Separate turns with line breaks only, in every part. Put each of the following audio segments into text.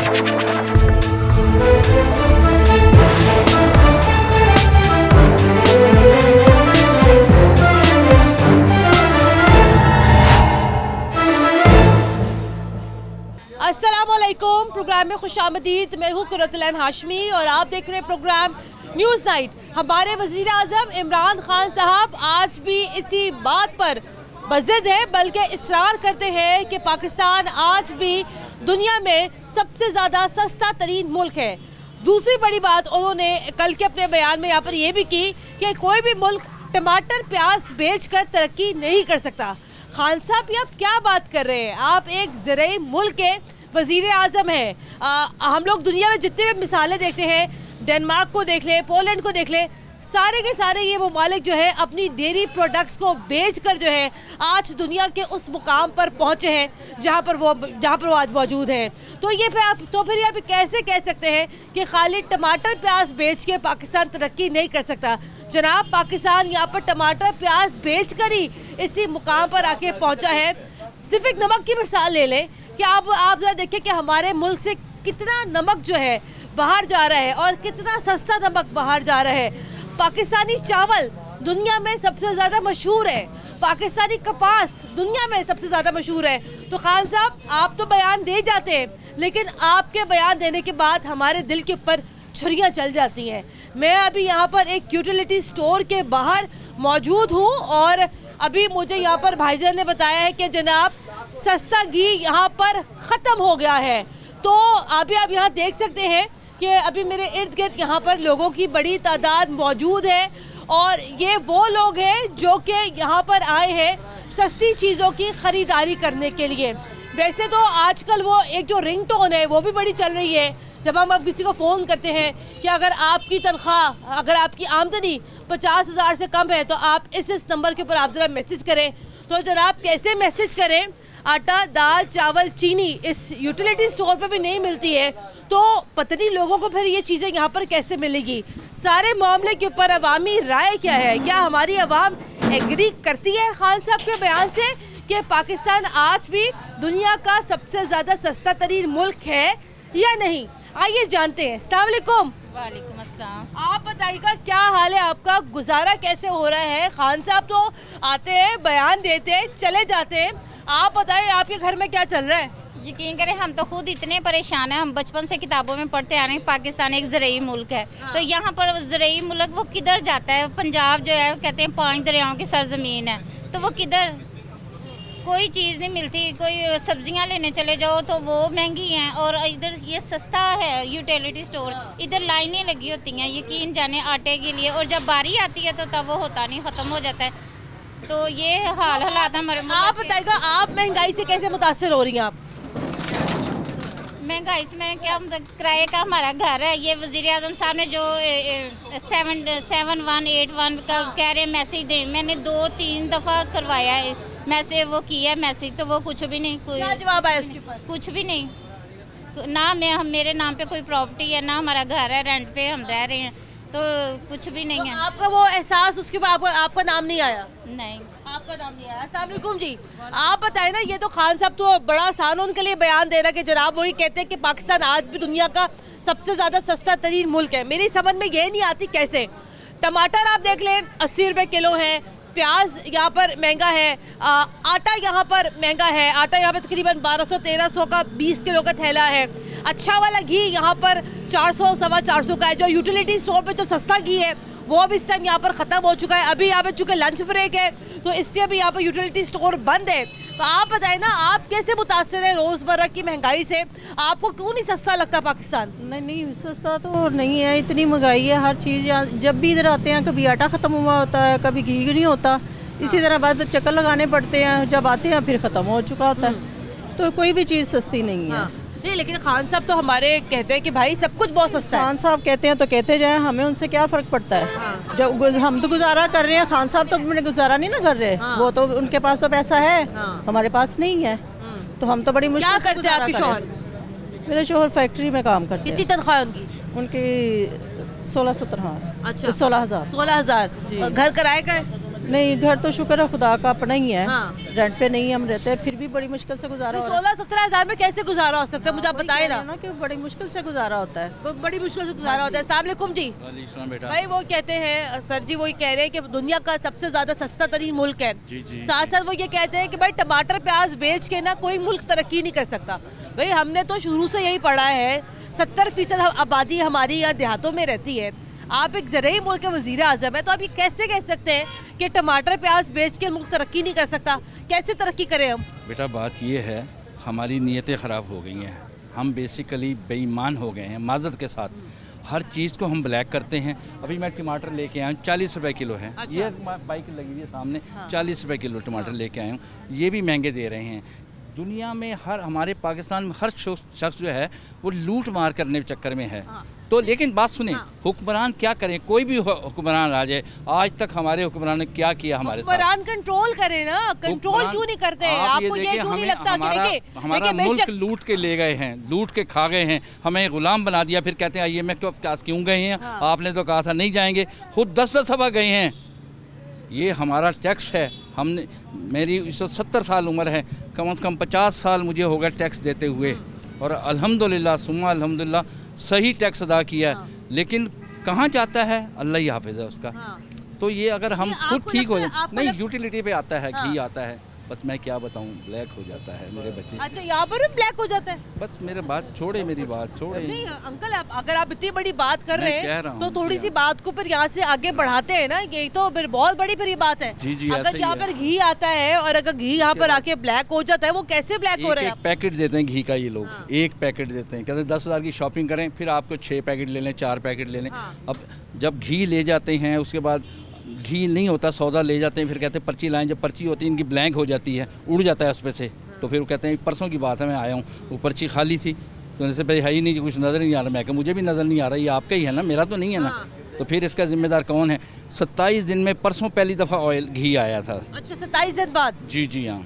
अस्सलामुअलैकुम। प्रोग्राम में खुशामदीद। मैं हूँ कुरतुल हाशमी और आप देख रहे हैं प्रोग्राम न्यूज़ नाइट। हमारे वज़ीर आज़म इमरान खान साहब आज भी इसी बात पर बज़िद है, बल्कि इसरार करते हैं कि पाकिस्तान आज भी दुनिया में सबसे ज़्यादा सस्ता तरीन मुल्क है। दूसरी बड़ी बात उन्होंने कल के अपने बयान में यहाँ पर यह भी की कि कोई भी मुल्क टमाटर प्याज बेचकर तरक्की नहीं कर सकता। खान साहब ये आप क्या बात कर रहे हैं? आप एक ज़राई मुल्क के वज़ीर आज़म हैं। हम लोग दुनिया में जितने भी मिसालें देखते हैं, डेनमार्क को देख लें, पोलैंड को देख लें, सारे के सारे ये ममालिक जो है अपनी डेयरी प्रोडक्ट्स को बेचकर जो है आज दुनिया के उस मुकाम पर पहुँचे हैं जहाँ पर वो आज मौजूद हैं। तो फिर आप कैसे कह सकते हैं कि खाली टमाटर प्याज बेच के पाकिस्तान तरक्की नहीं कर सकता? जनाब, पाकिस्तान यहाँ पर टमाटर प्याज बेच कर ही इसी मुकाम पर आके पहुँचा है। सिर्फ एक नमक की मिसाल ले लें कि आप जरा देखिए कि हमारे मुल्क से कितना नमक जो है बाहर जा रहा है और कितना सस्ता नमक बाहर जा रहा है। पाकिस्तानी चावल दुनिया में सबसे ज़्यादा मशहूर है, पाकिस्तानी कपास दुनिया में सबसे ज़्यादा मशहूर है। तो खान साहब, आप तो बयान दे जाते हैं, लेकिन आपके बयान देने के बाद हमारे दिल के ऊपर छुरियाँ चल जाती हैं। मैं अभी यहाँ पर एक यूटिलिटी स्टोर के बाहर मौजूद हूँ और अभी मुझे यहाँ पर भाईजान ने बताया है कि जनाब सस्ता घी यहाँ पर ख़त्म हो गया है। तो अभी आप यहाँ देख सकते हैं कि अभी मेरे इर्द गिर्द यहाँ पर लोगों की बड़ी तादाद मौजूद है और ये वो लोग हैं जो कि यहाँ पर आए हैं सस्ती चीज़ों की ख़रीदारी करने के लिए। वैसे तो आजकल वो एक जो रिंग टोन है वो भी बड़ी चल रही है। जब हम अब किसी को फ़ोन करते हैं कि अगर आपकी तनख्वाह, अगर आपकी आमदनी 50,000 से कम है तो आप इस नंबर के ऊपर आप ज़रा मैसेज करें। तो जनाब, कैसे मैसेज करें? आटा, दाल, चावल, चीनी इस यूटिलिटी स्टोर पे भी नहीं मिलती है, तो पता नहीं लोगों को फिर ये चीज़ें यहाँ पर कैसे मिलेगी। सारे मामले के ऊपर अवामी राय क्या है? क्या हमारी आवाम एग्री करती है खान साहब के बयान से कि पाकिस्तान आज भी दुनिया का सबसे ज़्यादा सस्ता तरीन मुल्क है या नहीं? आइए जानते हैं। अस्सलाम वालेकुम।
वालेकुम अस्सलाम।
आप बताइएगा क्या हाल है आपका? गुजारा कैसे हो रहा है? खान साहब तो आते हैं, बयान देते हैं, चले जाते हैं। आप बताएं आपके घर में क्या चल रहा है?
यकीन करें, हम तो खुद इतने परेशान हैं। हम बचपन से किताबों में पढ़ते आ रहे हैं पाकिस्तान एक ज़राई मुल्क है। हाँ। तो यहाँ पर ज़राई मुल्क वो किधर जाता है? पंजाब जो है कहते हैं 5 दरियाओं की सरजमीन है, तो वो किधर? कोई चीज़ नहीं मिलती। कोई सब्जियां लेने चले जाओ तो वो महंगी हैं और इधर ये सस्ता है यूटिलिटी स्टोर। इधर लाइनें लगी होती हैं यकीन जाने आटे के लिए, और जब बारी आती है तो तब वो होता नहीं, ख़त्म हो जाता है। तो ये हालात हमारे।
आप बताइएगा, आप महंगाई से कैसे मुतासर हो रही हैं? आप
महंगाई से मैं क्या, किराए का हमारा घर है। ये वज़ीर आज़म साहब ने जो 7181 का कह रहे हैं मैसेज दें, मैंने 2-3 दफ़ा करवाया है मैसेज, वो किया मैसेज, तो वो कुछ भी नहीं। कोई
जवाब आया उसके ऊपर?
कुछ भी नहीं। ना मेरे नाम पे कोई प्रॉपर्टी है, ना हमारा घर है, रेंट पे हम रह रहे हैं, तो कुछ भी नहीं है।
आपका वो एहसास, उसके बाद आपका नाम नहीं आया?
नहीं,
आपका नाम नहीं आया। अस्सलाम वालेकुम जी। आप बताएं ना, ये तो खान साहब तो बड़ा आसान उनके लिए बयान दे रहा कि जनाब वही कहते हैं कि पाकिस्तान आज भी दुनिया का सबसे ज़्यादा सस्ता तरीन मुल्क है। मेरी समझ में ये नहीं आती कैसे। टमाटर आप देख लें 80 रुपये किलो है, प्याज यहाँ पर महंगा है, आटा यहाँ पर महंगा है। आटा यहाँ पर तकरीबन 1200-1300 का 20 किलो का थैला है। अच्छा वाला घी यहाँ पर 400-450 का है। जो यूटिलिटी स्टोर पे जो सस्ता घी है वो अब इस टाइम यहाँ पर ख़त्म हो चुका है। अभी यहाँ पे चूँकि लंच ब्रेक है तो इसलिए अभी यहाँ पर यूटिलिटी स्टोर बंद है। तो आप बताएं ना, आप कैसे मुतासर हैं रोज़मर्रा की महंगाई से? आपको क्यों नहीं सस्ता लगता पाकिस्तान?
नहीं, सस्ता तो नहीं है, इतनी महंगाई है हर चीज़। जब भी इधर आते हैं कभी आटा ख़त्म हुआ होता है, कभी घी नहीं होता। इसी तरह बाद में चक्कर लगाने पड़ते हैं, जब आते हैं फिर ख़त्म हो चुका होता है। तो कोई भी चीज़ सस्ती नहीं है।
नहीं, लेकिन खान साहब तो हमारे कहते हैं कि भाई सब कुछ बहुत सस्ता है।
खान साहब कहते हैं तो कहते जाएं, हमें उनसे क्या फ़र्क पड़ता है? हाँ। जब हम तो गुजारा कर रहे हैं, खान साहब तो मैंने गुजारा नहीं ना कर रहे। हाँ। वो तो उनके पास तो पैसा है। हाँ। हमारे पास नहीं है, तो हम तो बड़ी मुश्किल से गुजारा कर रहे हैं। मेरे शोहर फैक्ट्री में काम करते हैं।
कितनी तनख्वाह उनकी?
उनकी 16-17।
अच्छा,
16,000।
16,000। घर किराए का है?
नहीं, घर तो शुक्र है खुदा का अपना ही है।
हाँ।
रेंट पे नहीं हम रहते, फिर भी बड़ी मुश्किल से गुजारा हो रहा है।
16-17 हजार में कैसे गुजारा हो सकता है, मुझे आप बताए ना।
कि बड़ी मुश्किल से गुजारा होता है,
बड़ी मुश्किल से गुजारा होता है। अस्सलाम वालेकुम जी।
बेटा
भाई वो कहते हैं सर जी, वो ये कह रहे हैं कि दुनिया का सबसे ज्यादा सस्ता तरीन मुल्क है। साथ साथ वो ये कहते हैं कि भाई टमाटर प्याज बेच के ना कोई मुल्क तरक्की नहीं कर सकता। भाई हमने तो शुरू से यही पढ़ा है, 70% आबादी हमारी यहाँ देहातों में रहती है। आप एक ज़रूरी मुल्क के वज़ीर आज़म है, तो आप ये कैसे कह सकते हैं कि टमाटर प्याज बेच के मुल्क तरक्की नहीं कर सकता? कैसे तरक्की करें हम?
बेटा बात ये है, हमारी नीयतें ख़राब हो गई हैं, हम बेसिकली बेईमान हो गए हैं माज़रत के साथ। हर चीज़ को हम ब्लैक करते हैं। अभी मैं टमाटर लेके आया हूँ, 40 रुपए किलो है।
अच्छा।
ये बाइक लगी हुई है सामने, 40 रुपए किलो टमाटर लेके आया हूँ। ये भी महंगे दे रहे हैं। दुनिया में हमारे पाकिस्तान में हर शख्स जो है वो लूट मार करने के चक्कर में है। तो लेकिन बात सुने, हुक्मरान क्या करें? कोई भी हुक्मरान आ जाए, आज तक हमारे हुक्मरान ने क्या किया हमारे साथ?
हुक्मरान कंट्रोल करें ना, कंट्रोल क्यों नहीं करते? आपको ये क्यों नहीं लगता कि
हमारा मुल्क लूट के ले गए हैं, लूट के खा गए हैं, हमें गुलाम बना दिया। फिर कहते हैं IMF के पास क्यों गए हैं? आपने तो कहा था नहीं जाएंगे, खुद 10 दफा गए हैं। ये हमारा टैक्स है। हमने मेरी 170 साल उम्र है, कम से कम 50 साल मुझे हो गया टैक्स देते हुए, और अल्हम्दुलिल्लाह सुम्मा अल्हम्दुलिल्लाह सही टैक्स अदा किया। लेकिन कहाँ जाता है? अल्लाह ही हाफिज़ है उसका। तो ये अगर हम खुद ठीक हो जाए, नहीं यूटिलिटी पे आता है, घी आता है, बस मैं क्या बताऊं, ब्लैक हो जाता है मेरे बच्चे।
अच्छा, यहाँ पर भी ब्लैक हो जाता है?
बस मेरे बात छोड़े, मेरी बात छोड़े।
नहीं अंकल, अगर आप इतनी बड़ी बात कर रहे हैं तो थोड़ी सी
जी
बात को फिर यहाँ से आगे बढ़ाते हैं ना। ये तो फिर बहुत बड़ी फिर ये बात है।
जी
अगर यहाँ पर घी आता है और अगर घी यहाँ पर आके ब्लैक हो जाता है, वो कैसे ब्लैक हो रहा है?
एक पैकेट देते हैं घी का ये लोग, एक पैकेट देते हैं, कहते हैं 10,000 की शॉपिंग करें, फिर आपको 6 पैकेट ले लें, 4 पैकेट ले लें। अब जब घी ले जाते हैं, उसके बाद घी नहीं होता, सौदा ले जाते हैं, फिर कहते हैं पर्ची लाएं। जब पर्ची होती है इनकी ब्लैंक हो जाती है, उड़ जाता है उस पर से। तो फिर वो कहते हैं परसों की बात है, मैं आया हूँ, वो पर्ची खाली थी, तो उनसे भाई है ही नहीं, कुछ नज़र नहीं आ रहा। मैं कहा मुझे भी नज़र नहीं आ रहा, ये आपका ही है ना, मेरा तो नहीं है ना। तो फिर इसका जिम्मेदार कौन है? 27 दिन में परसों पहली दफ़ा ऑयल घी आया था।
अच्छा, 27 दिन बाद?
जी हाँ।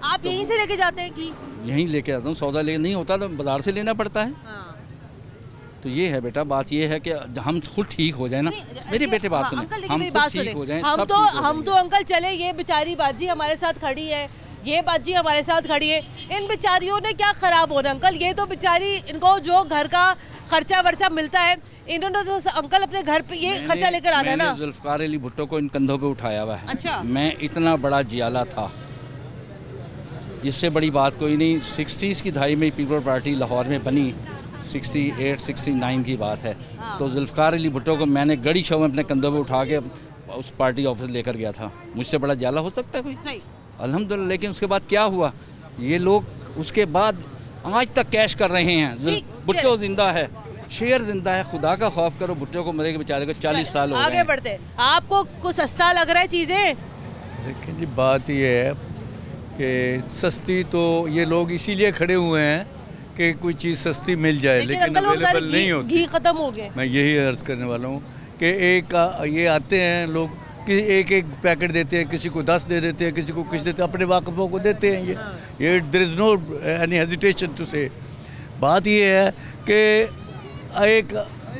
आप यहीं से लेके जाते हैं घी?
यहीं लेके आता हूँ, सौदा ले नहीं होता तो बाज़ार से लेना पड़ता है। तो ये है बेटा, बात ये है कि हम खुद ठीक हो जाए ना। मेरे बेटे बात सुने, हम खुद ठीक हो जाएं, सब ठीक हो जाएंगे।
हम तो अंकल चले, ये बेचारी बाजी हमारे साथ खड़ी है, ये बाजी हमारे साथ खड़ी है। इन बेचारियों ने क्या खराब होना अंकल? ये तो बेचारी, इनको जो घर का खर्चा वर्चा मिलता है, इन्होंने तो अंकल अपने घर पे ये खर्चा लेकर आना है ना।
जुल्फ़िकार अली भुट्टो को इन कंधों पे उठाया हुआ है।
अच्छा।
मैं इतना बड़ा जियाला था, इससे बड़ी बात कोई नहीं। 60s की दहाई में पीपल पार्टी लाहौर में बनी, 68-69 की बात है। तो जुल्फ़िकार अली भुट्टो को मैंने गड़ी शो में अपने कंधों पे उठा के उस पार्टी ऑफिस लेकर गया था। मुझसे बड़ा जाला हो सकता है कोई? अल्हम्दुलिल्लाह। लेकिन उसके बाद क्या हुआ, ये लोग उसके बाद आज तक कैश कर रहे हैं। भुट्टो जिंदा है, शेर जिंदा है। खुदा का खौफ करो, भुट्टो को मरे के बेचारे को 40 साल हो गए।
आगे बढ़ते, आपको कुछ सस्ता लग रहा है चीज़ें?
देखिए जी, बात ये है कि सस्ती तो ये लोग इसीलिए खड़े हुए हैं कि कोई चीज़ सस्ती मिल जाए, लेकिन अवेलेबल नहीं होती।
घी खत्म हो गए।
मैं यही अर्ज़ करने वाला हूँ कि ये आते हैं लोग कि एक पैकेट देते हैं, किसी को 10 दे देते हैं, किसी को कुछ देते हैं, अपने वाकफ़ों को देते हैं। ये there is no any hesitation to say. बात ये है कि एक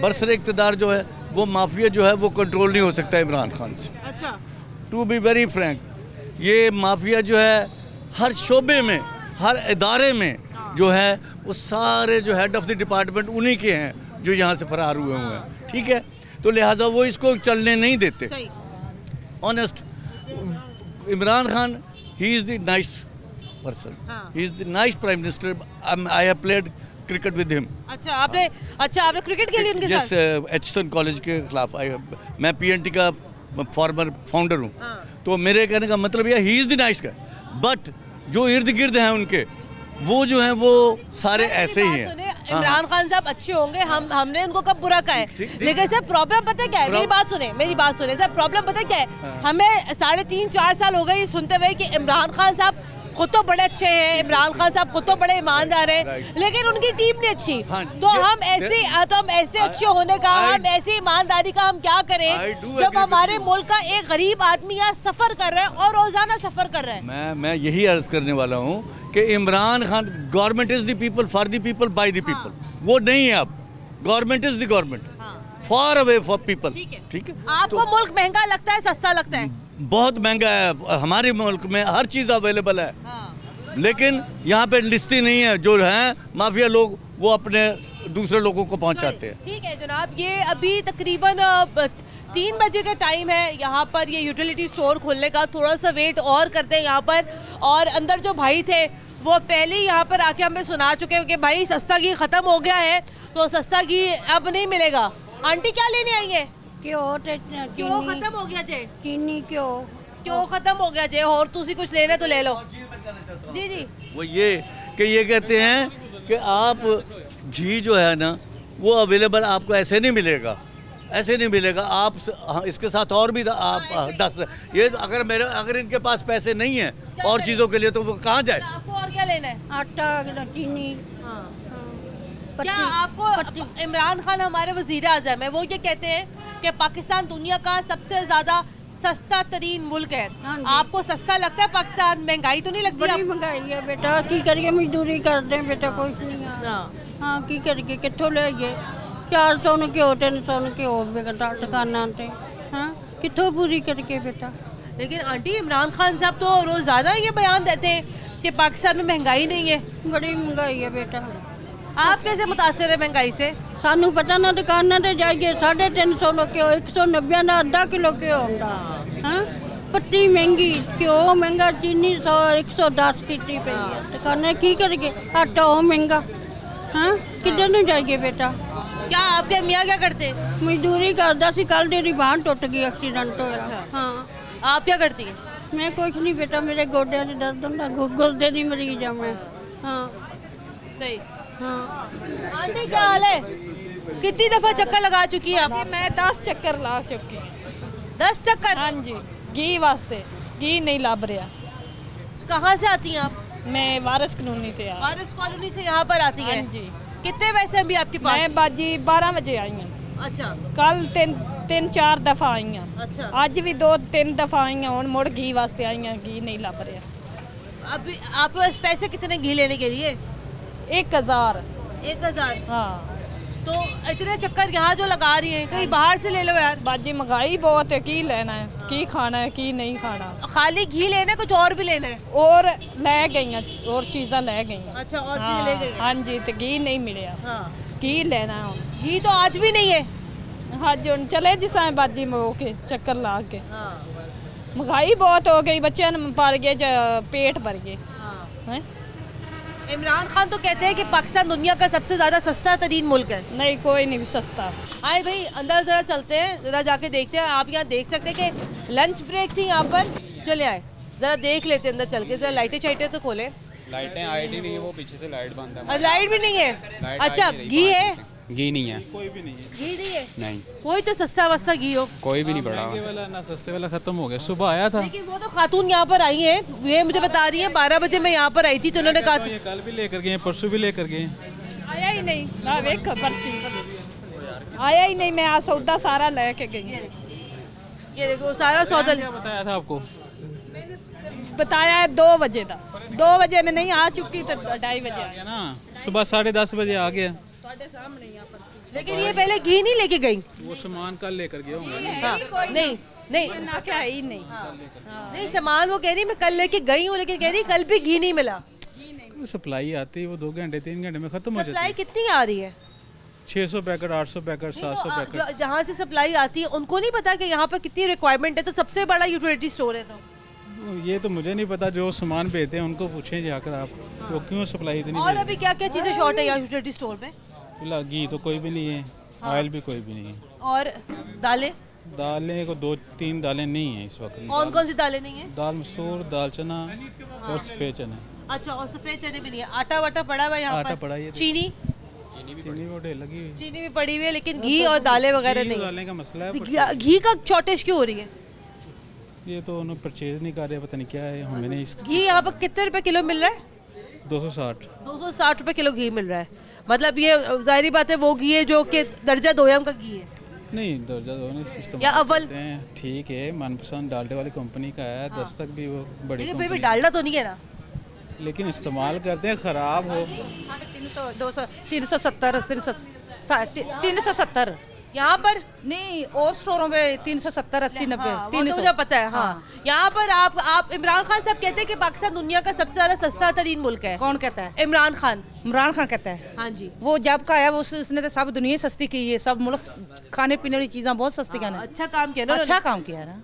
बरसर इक़्तिदार जो है वो माफिया जो है वो कंट्रोल नहीं हो सकता इमरान खान से।
अच्छा।
टू बी वेरी फ्रैंक, ये माफिया जो है हर शोबे में, हर इदारे में जो है वो सारे जो हेड ऑफ द डिपार्टमेंट उन्हीं के हैं जो यहाँ से फरार हुए हैं। ठीक है, तो लिहाजा वो इसको चलने नहीं देते। Honest, Imran Khan he is the nice person, he is the nice prime minister. I have played cricket with him.
अच्छा, आपने क्रिकेट के लिए उनके साथ?
जैसे एचसन कॉलेज के खिलाफ मैं PNT का फॉर्मर फाउंडर हूँ। तो मेरे कहने का मतलब यह he is the nice guy, but जो इर्द गिर्द हैं उनके वो जो हैं वो सारे ऐसे ही हैं।
इमरान खान साहब अच्छे होंगे, हमने उनको कब बुरा कहा है, लेकिन सर प्रॉब्लम पता क्या है? मेरी बात सुने सर, प्रॉब्लम पता क्या है? हमें 3.5-4 साल हो गए ये सुनते हुए कि इमरान खान साहब खुद तो बड़े अच्छे हैं, इमरान खान साहब खुद तो बड़े ईमानदार हैं, लेकिन उनकी टीम नहीं अच्छी। तो हम ऐसे अच्छे होने का, हम ऐसी ईमानदारी का हम क्या करें जब हमारे मुल्क का एक गरीब आदमी यहाँ सफर कर रहा है और रोजाना सफर कर रहा है।
मैं यही अर्ज करने वाला हूँ कि Imran Khan, government is the people, for the people, by the people, वो नहीं है। अब government is the government, for away for people. ठीक है,
आपको मुल्क महंगा लगता है, सस्ता लगता है?
बहुत महंगा है। हमारे मुल्क में हर चीज़ अवेलेबल है, लेकिन यहाँ पे लिस्टी नहीं है। जो है माफिया लोग वो अपने दूसरे लोगों को पहुँचाते हैं।
ठीक है जनाब, ये अभी तकरीबन 3 बजे का टाइम है यहाँ पर ये यूटिलिटी स्टोर खोलने का। थोड़ा सा वेट और करते हैं यहाँ पर। और अंदर जो भाई थे वो पहले ही यहाँ पर आके हमें सुना चुके हैं कि भाई सस्ता घी ख़त्म हो गया है, तो सस्ता घी अब नहीं मिलेगा। आंटी क्या लेने आई है? क्यों खत्म हो गया जे?
चीनी
क्यों खत्म हो गया जे? और तुसी कुछ लेना तो ले लो। जी जी,
वो ये कहते हैं कि आप घी जो है ना वो अवेलेबल आपको ऐसे नहीं मिलेगा, ऐसे नहीं मिलेगा। आप इसके साथ और भी आप 10 ये अगर इनके पास पैसे नहीं है और चीज़ों के लिए तो वो कहाँ जाए?
आपको और क्या लेना है?
आटा, चीनी।
क्या आपको इमरान खान हमारे वजीर आज़म है, वो ये कहते हैं कि पाकिस्तान दुनिया का सबसे ज़्यादा सस्ता तरीन मुल्क है। आपको सस्ता लगता है पाकिस्तान? महंगाई तो नहीं लगती?
बड़ी महंगाई है बेटा, की करके मजदूरी करते हैं बेटा, कुछ नहीं है। हाँ की करके कितों ले गए 400 ने क्यों 300 ने क्यों बेटा दुकाना से, हाँ कितों पूरी करके बेटा।
लेकिन आंटी इमरान खान साहब तो रोज़ाना ये बयान देते हैं कि पाकिस्तान में महंगाई नहीं है।
बड़ी महंगाई है बेटा।
आप कैसे मुतासिर है महंगाई से?
सानू पता ना दुकाना से जाइए 350 लो क्यों 190 का आधा किलो क्यों होंगे, हाँ पत्ती महंगी, क्यों महंगा, चीनी 100 110 की पी है दुकाना की करके, आटा हो महंगा, हाँ किधर नहीं जाइए बेटा।
क्या आपके मियाँ क्या करते हैं?
मजदूरी करता सी, कल तेरी बांह टुट गई, एक्सीडेंट होया। हाँ
आप क्या करती हैं?
मैं कुछ नहीं बेटा, मेरे गोड्या से दर्द होता, गुर्दे की मरीज है मैं। हाँ
सही।
हाँ
आंटी क्या हाल है? कितनी दफा चक्कर लगा चुकी है आप?
मैं 10 चक्कर ला चुकी हूँ।
10 चक्कर?
हाँ जी, घी वास्ते घी नहीं लभ रहा।
कहाँ से आती हैं आप?
मैं वारिस कॉलोनी से
वारिस कॉलोनी से यहाँ पर आती हैं?
हाँ जी।
कितने पैसे अभी आपके पास?
मैं बाजी 12 बजे आई हूँ।
अच्छा।
कल 3-4 दफा आई हूँ।
अच्छा।
अज भी 2-3 दफा आई हूँ, मुड़ घी वास्ते आई हूँ, घी नहीं लभ रहा।
अभी आप पैसे कितने घी लेने के लिए?
1000।
1000?
हाँ।
तो इतने चक्कर यहाँ जो लगा रही हैं, कहीं बाहर से ले लो यार।
बाजी महंगाई बहुत है, की लेना है, की खाना है, की नहीं खाना।
खाली घी लेना है, कुछ और भी लेना है?
और ले गई और चीज़ा ले गई।
अच्छा, और चीज़ें ले गई?
हाँ जी, तो घी नहीं मिले।
हाँ।
घी लेना है।
घी तो आज भी नहीं है।
हाँ जी, हम चले जिस बाजी में होके चक्कर ला के।
हाँ।
महंगाई बहुत हो गई, बच्चे पड़ गए, पेट भर गए।
हाँ। इमरान खान तो कहते हैं कि पाकिस्तान दुनिया का सबसे ज़्यादा सस्ता तरीन मुल्क है।
नहीं, कोई नहीं सस्ता।
आए भाई अंदर ज़रा चलते हैं, ज़रा जाके देखते हैं। आप यहाँ देख सकते हैं कि लंच ब्रेक थी यहाँ पर। चले आए ज़रा देख लेते हैं अंदर चल के। ज़रा लाइटें शाइटें तो खोले।
लाइटें आईडी नहीं है, वो पीछे से लाइट बंद है।
लाइट भी नहीं है? अच्छा, घी है?
घी नहीं है।
कोई भी नहीं है? घी नहीं है?
नहीं,
कोई तो सस्ता वस्ता घी हो।
कोई भी नहीं पड़ा।
वाला ना सस्ते वाला खत्म हो गया। सुबह आया था,
लेकिन वो तो खातून यहाँ पर आई हैं, ये मुझे बता रही है 12 बजे मैं यहाँ पर आई थी तो उन्होंने कहा
ये कल भी लेकर गए, परसों भी लेकर गए।
आया ही नहीं ना, वेख पर्ची आया ही नहीं। मैं आज सौदा सारा लेके गई।
ये देखो सारा सौदा।
क्या बताया था आपको?
बताया है 2 बजे का। 2 बजे में नहीं आ चुकी तो 2:30 बजे आया
ना, सुबह 10:30 बजे आ गया।
लेकिन ये पहले घी नहीं लेके गई।
वो सामान कल लेकर गए होंगे।
हाँ, नहीं नहीं
ना, क्या है ही नहीं।
नहीं सामान वो कह रही मैं कल लेके गई हूँ, लेकिन कह रही कल भी घी नहीं मिला।
सप्लाई आती है वो 2 घंटे 3 घंटे में खत्म हो जाती है।
सप्लाई कितनी आ रही है?
600 पैकेट, 800 पैकेट, 700 पैकेट।
जहाँ से सप्लाई आती है उनको नहीं पता कि यहाँ पर कितनी रिक्वायरमेंट है। तो सबसे बड़ा यूटिलिटी स्टोर है। तो
ये तो मुझे नहीं पता, जो सामान भेजते हैं उनको पूछें जाकर आप, वो क्यों सप्लाई इतनी।
और अभी क्या क्या चीज़ें शॉर्ट है यहाँ यूटिलिटी स्टोर में?
फिलहाल घी तो कोई भी नहीं है, ऑयल भी कोई भी नहीं है।
और दालें
को 2-3 दालें नहीं है इस वक्त।
कौन कौन सी दालें नहीं है?
दाल मसूर, दाल चना और सफ़ेद चना।
अच्छा, और सफ़ेद चने भी नहीं है? आटा वाटा पड़ा हुआ है यहाँ पर?
आटा पड़ा है।
चीनी
वो ढेर लगी हुई।
चीनी भी पड़ी हुई है, लेकिन घी और दालें वगैरह नहीं।
दालें का मसला है।
घी का शॉर्टेज क्यों हो रही है?
ये तो उन्होंने परचेज नहीं कर रहे, पता नहीं क्या है। हमें नहीं।
घी यहाँ पर कितने रुपए किलो मिल रहा है?
260
रुपए किलो घी मिल रहा है। मतलब ये जाहिर बात है वो घी है जो कि दर्जा दोयम का घी है।
नहीं, दर्जा दो इस्तेमाल
या अव्वल
हैं। ठीक है, मनपसंद डालडे वाली कंपनी का है।
हाँ।
दस्तक भी वो बड़ी
लेकिन
कंपनी,
डालडा तो नहीं है ना?
लेकिन इस्तेमाल करते हैं, ख़राब हो।
300, 200, 370, 370 यहाँ पर
नहीं, और स्टोरों पे 370, 80, 90,
हाँ, तो मुझे पता है। हाँ, यहाँ पर आप इमरान खान साहब कहते हैं कि पाकिस्तान दुनिया का सबसे ज्यादा सस्ता तरीन मुल्क है।
कौन कहता है?
इमरान खान।
इमरान खान कहता है।
हाँ जी।
वो जब का आया उसने तो सब दुनिया सस्ती की है, सब मुल्क खाने पीने वाली चीज़ें बहुत सस्ती की।
अच्छा काम किया ना,
अच्छा काम किया ना।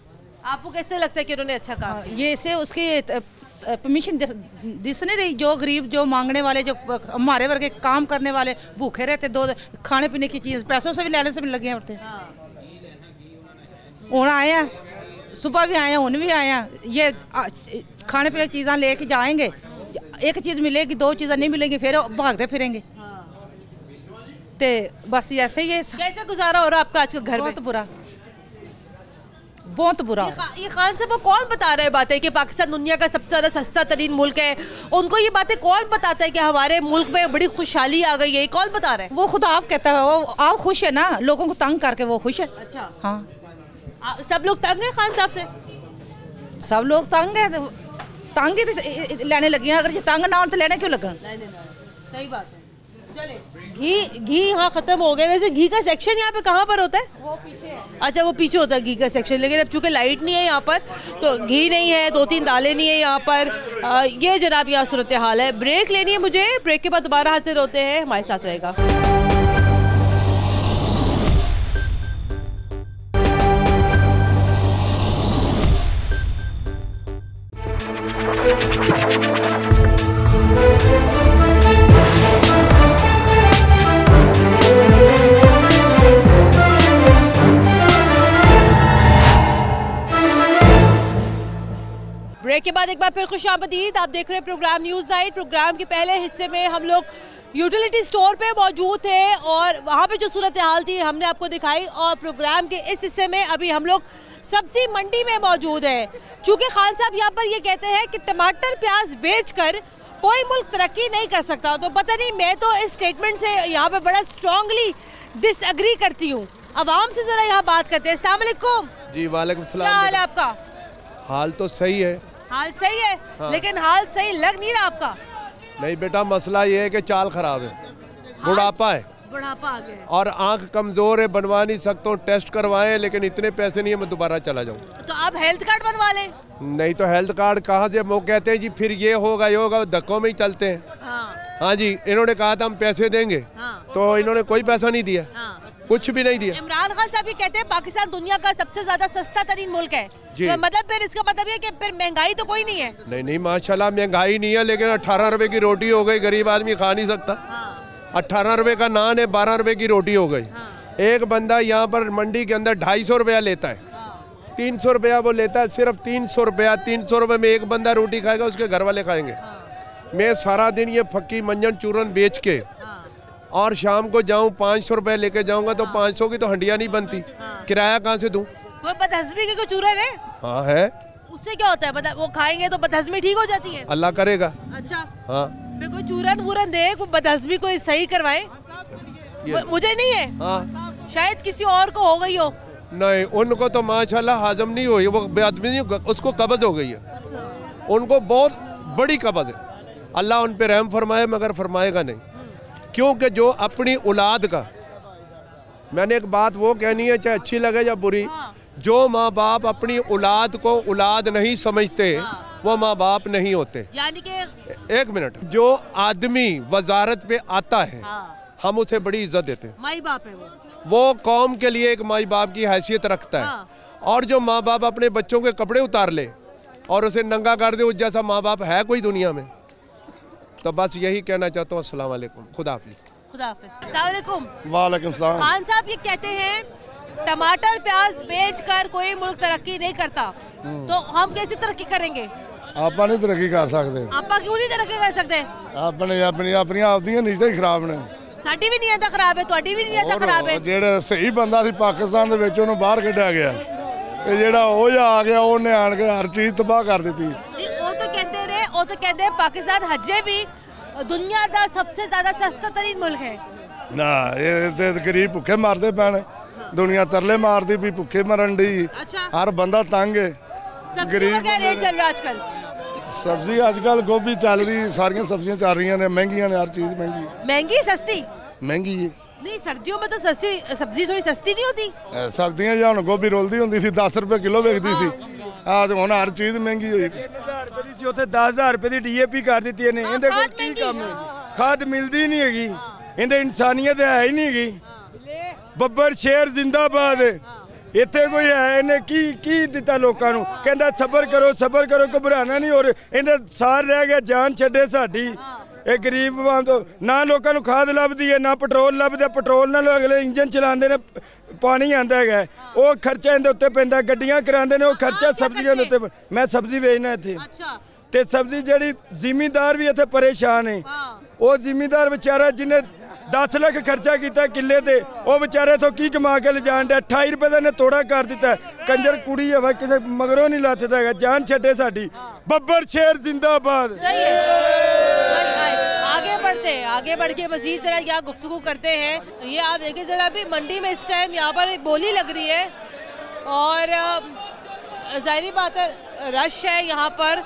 आपको कैसे लगता है कि उन्होंने अच्छा काम किया?
ये से उसकी परमिशन दिस नहीं रही, जो गरीब, जो मांगने वाले, जो हमारे वर्गे काम करने वाले भूखे रहते, दो खाने पीने की चीज़ पैसों से भी लेने से भी लगे होते। हूँ आए हैं, सुबह भी आए हैं, हूँ भी आए हैं, ये खाने पीने की चीज़ें लेके जाएंगे, एक चीज़ मिलेगी, दो चीज़ें नहीं मिलेंगी, फिर भागते फिरेंगे। तो बस ऐसे ही है।
कैसे गुजारा हो रहा है आपका आजकल घर में?
बहुत बुरा, बहुत बुरा।
ये खान साहब को कौन बता रहा है बातें कि पाकिस्तान दुनिया का सबसे ज्यादा सस्ता तरीन मुल्क है? उनको ये बातें कौन बताता है कि हमारे मुल्क में बड़ी खुशहाली आ गई है? कौन बता रहा है?
वो खुद आप कहता है, वो आप खुश है ना, लोगों को तंग करके वो खुश है।
अच्छा।
हाँ,
सब लोग तंग है खान साहब से?
सब लोग तंग है, तंग ही तो लेने लगे हैं। अगर ये तंग ना हो तो लेने क्यों लगन?
सही बात है। चले, घी यहाँ खत्म हो गया। वैसे घी का सेक्शन यहाँ पे कहाँ पर होता है?
वो पीछे है।
अच्छा, वो पीछे होता है घी का सेक्शन, लेकिन अब चूंकि लाइट नहीं है यहाँ पर तो घी नहीं है, 2-3 दालें नहीं है यहाँ पर। ये जनाब यहाँ सूरत हाल है। ब्रेक लेनी है मुझे, ब्रेक के बाद दोबारा हाजिर होते हैं, हमारे साथ रहेगा। ब्रेक के बाद एक बार फिर खुशामदीद। आप देख रहे हैं प्रोग्राम न्यूज़ नाइट। प्रोग्राम के पहले हिस्से में हम लोग यूटिलिटी स्टोर पे मौजूद थे और वहाँ पे जो सूरत हाल थी हमने आपको दिखाई, और प्रोग्राम के इस हिस्से में अभी हम लोग सब्जी मंडी में मौजूद है। चूँकि खान साहब यहाँ पर ये कहते हैं कि टमाटर प्याज बेचकर कोई मुल्क तरक्की नहीं कर सकता, तो पता नहीं, मैं तो इस स्टेटमेंट से यहाँ पे बड़ा स्ट्रांगली डिसएग्री करती हूँ। अवाम से ज़रा यहाँ बात करते हैं। अस्सलाम वालेकुम।
जी वालेकुम सलाम।
क्या हाल है आपका?
हाल तो सही है।
हाल सही है? हाँ। लेकिन हाल सही लग नहीं रहा आपका।
नहीं बेटा, मसला ये है कि चाल खराब है, बुढ़ापा है,
बुढ़ापा आ गया
और आंख कमजोर है, बनवा नहीं सकता हूँ। टेस्ट करवाए लेकिन इतने पैसे नहीं है, मैं दोबारा चला जाऊँ।
तो आप हेल्थ कार्ड बनवा लें।
नहीं तो हेल्थ कार्ड कहाँ से? वो कहते हैं जी फिर ये होगा, धक्कों में ही चलते हैं। हाँ जी, इन्होंने कहा था हम पैसे देंगे, तो इन्होंने कोई पैसा नहीं दिया, कुछ भी नहीं दिया।
इमरान खान साहब ये कहते हैं पाकिस्तान दुनिया का सबसे ज्यादा सस्ता तरीन मुल्क है, तो मतलब फिर इसका मतलब ये कि फिर महंगाई तो कोई नहीं है?
नहीं, माशाल्लाह महंगाई नहीं है, लेकिन 18 रुपए की रोटी हो गई, गरीब आदमी खा नहीं सकता। 18 रुपए का नान है, 12 रुपए की रोटी हो गई। एक बंदा यहाँ पर मंडी के अंदर 250 रुपया लेता है, 300 रुपया वो लेता है, सिर्फ 300 रुपया। 300 रुपये में एक बंदा रोटी खाएगा, उसके घर वाले खाएंगे। मैं सारा दिन ये फक्की मंजन चूरन बेच के और शाम को जाऊं 500 रुपए लेके जाऊंगा, तो 500 की तो हंडिया नहीं बनती, किराया कहाँ से दूं?
वो बदहज़मी के कोई चूरन है?
हाँ है।
उससे क्या होता है? मतलब वो खाएंगे तो बदहज़मी ठीक हो जाती है?
अल्लाह करेगा।
अच्छा।
हाँ,
फिर कोई चूरन वूरन दे, कोई बदहज़मी कोई सही करवाए। मुझे नहीं है।
हाँ,
शायद किसी और को हो गई हो।
नहीं, उनको तो माशाल्लाह हाजम नहीं हुई, वो बेआदमी नहीं, उसको कब्ज हो गई है, उनको बहुत बड़ी कब्ज है। अल्लाह उन पे रहम फरमाए, मगर फरमाएगा नहीं, क्योंकि जो अपनी औलाद का, मैंने एक बात वो कहनी है चाहे अच्छी लगे या बुरी, जो माँ बाप अपनी औलाद को औलाद नहीं समझते वो माँ बाप नहीं होते।
यानी कि
एक मिनट, जो आदमी वजारत पे आता है हम उसे बड़ी इज्जत देते हैं,
माई बाप है
वो कौम के लिए एक माई बाप की हैसियत रखता है। और जो माँ बाप अपने बच्चों के कपड़े उतार ले और उसे नंगा कर दे, उस जैसा माँ बाप है कोई दुनिया में? तो बस यही कहना चाहता हूँ। अस्सलाम वालेकुम, खुदा हाफिज़।
खुदा हाफिज़। अस्सलाम वालेकुम।
वालेकुम सलाम।
खान साहब ये कहते हैं टमाटर प्याज बेचकर कोई मुल्क तरक्की नहीं करता, तो हम कैसे तरक्की करेंगे?
आप नहीं तरक्की कर सकते।
आप क्यों नहीं तरक्की कर सकते?
अपनी आपदियां नीयतां ही खराब ने।
साडी भी नीयत खराब है, ਤੁਹਾਡੀ भी नीयत खराब है।
ਜਿਹੜਾ ਸਹੀ ਬੰਦਾ ਸੀ ਪਾਕਿਸਤਾਨ ਦੇ ਵਿੱਚ ਉਹਨੂੰ ਬਾਹਰ ਕੱਢਿਆ ਗਿਆ, ਤੇ ਜਿਹੜਾ ਉਹ ਜਾ ਆ ਗਿਆ ਉਹਨੇ ਆਣ ਕੇ ਹਰ ਚੀਜ਼ ਤਬਾਹ ਕਰ ਦਿੱਤੀ।
ਉਹ ਤਾਂ ਕਹਿੰਦੇ ਰਹੇ, ਉਹ ਤਾਂ ਕਹਿੰਦੇ ਪਾਕਿस्तान ਹਜੇ ਵੀ ਦੁਨੀਆ ਦਾ सबसे ज्यादा सस्ता तरीन मुल्क है।
ਨਾ ਇਹ ਤੇ ਗਰੀਬ ਭੁੱਖੇ ਮਰਦੇ ਪੈਣ, ਦੁਨੀਆ ਤਰਲੇ ਮਾਰਦੀ ਵੀ ਭੁੱਖੇ ਮਰਨ ਦੀ। ਹਰ ਬੰਦਾ ਤੰਗ ਹੈ।
गरीब क्या रेट चल रहा है आजकल?
सब्जी आजकल गोभी चल रही, सारियां सब्जियां चल रही ने, महंगियां ने, हर चीज महंगी।
महंगी सस्ती?
महंगी है।
नहीं सर्दियों में तो सस्ती सब्जी थोड़ी सस्ती नहीं होती?
सर्दियां ਜਾਂ ਹੁਣ ਗੋਭੀ ਰੋਲਦੀ ਹੁੰਦੀ ਸੀ 10 ਰੁਪਏ ਕਿਲੋ ਵੇਚਦੀ ਸੀ आज ਹੁਣ ਹਰ ਚੀਜ਼ ਮਹਿੰਗੀ ਹੋਈ
3000 ਰੁਪਏ ਦੀ ਸੀ ਉੱਥੇ 10000 ਰੁਪਏ ਦੀ ਡੀਏਪੀ ਕਰ ਦਿੱਤੀ ਇਹਨੇ ਇਹਦੇ ਕੋਲ ਕੀ ਕੰਮ ਹੈ ਖਾਦ ਮਿਲਦੀ ਨਹੀਂ ਹੈਗੀ ਇਹਦੇ ਇਨਸਾਨੀਅਤ ਹੈ ਹੀ ਨਹੀਂ ਹੈਗੀ ਬੱਬਰ ਸ਼ੇਰ ਜ਼ਿੰਦਾਬਾਦ ਇੱਥੇ ਕੋਈ ਹੈ ਇਹਨੇ ਕੀ ਦਿੱਤਾ ਲੋਕਾਂ ਨੂੰ ਕਹਿੰਦਾ ਸਬਰ ਕਰੋ ਘਬਰਾਣਾ ਨਹੀਂ ਹੋਰ ਇਹਦੇ ਸਾਰ ਰਹਿ ਗਿਆ ਜਾਨ ਛੱਡੇ ਸਾਡੀ ਇਹ ਗਰੀਬ ਨਾ ਲੋਕਾਂ ਨੂੰ ਖਾਦ ਲੱਭਦੀ ਹੈ ਨਾ ਪੈਟਰੋਲ ਲੱਭਦਾ ਪੈਟਰੋਲ ਨਾਲ ਅਗਲੇ ਇੰਜਨ ਚਲਾਉਂਦੇ ਨੇ ਪਾਣੀ ਆਂਦਾ ਹੈਗਾ ਉਹ ਖਰਚਾ ਇਹਦੇ ਉੱਤੇ ਪੈਂਦਾ ਗੱਡੀਆਂ ਕਰਾਉਂਦੇ ਨੇ ਉਹ ਖਰਚਾ ਸਬਜ਼ੀਆਂ ਦੇ ਉੱਤੇ ਮੈਂ ਸਬਜ਼ੀ ਵੇਚਣਾ ਇੱਥੇ ਤੇ ਸਬਜ਼ੀ ਜਿਹੜੀ ਜ਼ਿਮੀਂਦਾਰ ਵੀ ਇੱਥੇ ਪਰੇਸ਼ਾਨ ਹੈ ਉਹ ਜ਼ਿਮੀਂਦਾਰ ਵਿਚਾਰਾ ਜਿਹਨੇ 10 ਲੱਖ ਖਰਚਾ ਕੀਤਾ ਕਿੱਲੇ ਤੇ ਉਹ ਵਿਚਾਰੇ ਤੋਂ ਕੀ ਕਮਾ ਕੇ ਲਿਜਾਣ ਦਾ 28 ਰੁਪਏ ਦਾ ਨੇ ਤੋੜਾ ਕਰ ਦਿੱਤਾ ਕੰਜਰ ਕੁੜੀ ਹੈ ਕਿਸੇ ਮਗਰੋਂ ਨਹੀਂ ਲੱਥਦਾ ਹੈਗਾ ਜਾਨ ਛੱਡੇ ਸਾਡੀ ਬੱਬਰ ਸ਼ੇਰ जिंदाबाद
आगे बढ़ के मजीद जरा यहाँ गुफ्तगू करते हैं। ये आप देखिए जरा अभी मंडी में इस टाइम यहाँ पर बोली लग रही है और जाहिर बात है रश है यहाँ पर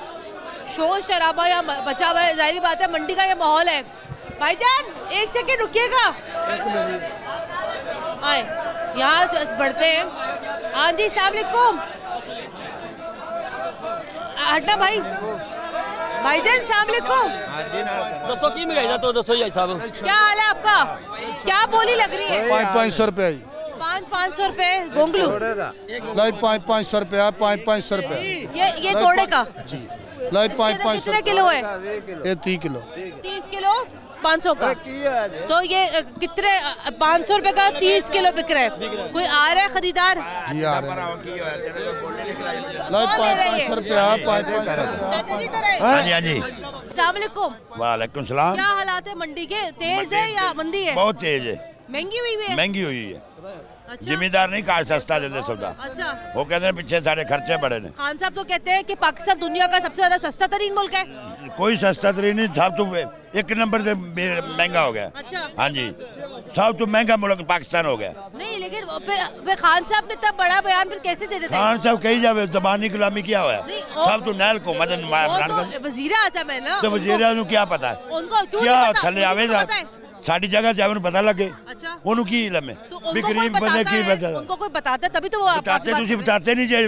शोर शराबा यहाँ बचा हुआ है जाहिर बात है मंडी का ये माहौल है। भाईजान एक सेकेंड रुकिएगा आए यहाँ बढ़ते हैं। हाँ जी अस्सलाम वालेकुम हटना भाईजान अस्सलाम वालेकुम
दसो की महंगाई तो दसो जी साहब
क्या हाल है आपका क्या बोली लग रही है?
500 रुपये
500 रुपए गोंगलू
लाई 500 रुपया 500 रुपया
ये तोड़े का
जी लाई 500
कितने किलो है?
ये 30 किलो
30 किलो 500 का तो ये कितने 500 रुपए का 30 किलो बिक रहा है कोई आ रहा है खरीदार?
जी आ रहे हैं लाई 500 रुपया 500
हाँ जी
अस्सलाम वालेकुम।
वालेकुम सलाम।
क्या हालात है मंडी के तेज है या मंदी है?
बहुत तेज है
महंगी हुई है
महंगी हुई है जिम्मेदार नहीं कहा सस्ता देते सौदा
अच्छा
वो कहते हैं पीछे सारे खर्चे बड़े ने
खान साहब तो कहते हैं कि पाकिस्तान दुनिया का सबसे ज्यादा सस्ता तरीन मुल्क है
कोई सस्ता तरीन नहीं सब तो एक नंबर से महंगा हो गया
अच्छा
हाँ जी सब तो महंगा मुल्क पाकिस्तान हो गया
नहीं लेकिन फिर खान साहब ने इतना बड़ा बयान फिर कैसे दे देते
खान साहब कही जावे जबानी गुलामी क्या हुआ सब तो नहल को मदन
वजीर आजम है ना
तो वजीर आजम क्या पता है
उनको
क्या थले आवेगा साड़ी जगह जावे पता लगे
अच्छा
उन्होंने की इलम है भी गरीब बंदे की पता
उनको कोई बताता तभी तो वो
बताते तुसी बताते नहीं जे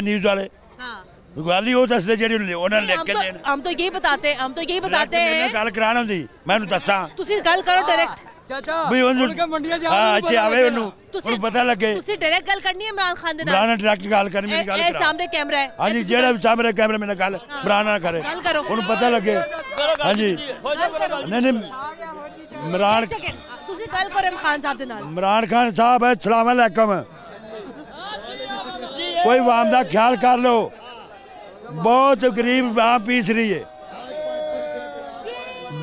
न्यूज़ वाले ਗੱਲ ਹੀ ਉਹ ਦੱਸਦੇ ਜਿਹੜੀ ਉਹਨਾਂ ਲਿਖ ਕੇ ਦੇਣ
हम तो यही बताते हैं
ਗੱਲ ਕਰਾਣ ਹੁੰਦੀ ਮੈਂ ਉਹਨੂੰ ਦੱਸਾਂ
ਤੁਸੀਂ ਗੱਲ ਕਰੋ ਡਾਇਰੈਕਟ
ਚਾਚਾ ਵੀ ਉਹਨੂੰ ਹਾਂ ਇੱਥੇ ਆਵੇ ਉਹਨੂੰ ਪਤਾ ਲੱਗੇ
ਤੁਸੀਂ ਡਾਇਰੈਕਟ ਗੱਲ ਕਰਨੀ ਹੈ ਇਮਰਾਨ ਖਾਨ ਦੇ ਨਾਲ
ਬਰਾਨਾ ਡਾਇਰੈਕਟ ਗੱਲ ਕਰਨੀ ਮੇਰੀ ਗੱਲ
ਕਰਾ ਸਾਹਮਣੇ ਕੈਮਰਾ ਹੈ
ਹਾਂਜੀ ਜਿਹੜਾ ਸਾਹਮਣੇ ਕੈਮਰਾ ਮੇਰੇ ਨਾਲ ਗੱਲ ਬਰਾਨਾ ਕਰੇ ਉਹਨੂੰ ਪਤਾ ਲੱਗੇ ਹਾਂਜੀ ਨਹੀਂ ਇਮਰਾਨ
ਤੁਸੀਂ ਗੱਲ ਕਰੋ ਇਮਰਾਨ ਖਾਨ ਸਾਹਿਬ ਦੇ ਨਾਲ
ਇਮਰਾਨ ਖਾਨ ਸਾਹਿਬ अस्सलाम वालेकुम कोई आवाम का ख्याल कर लो बहुत गरीब आम पीस रही है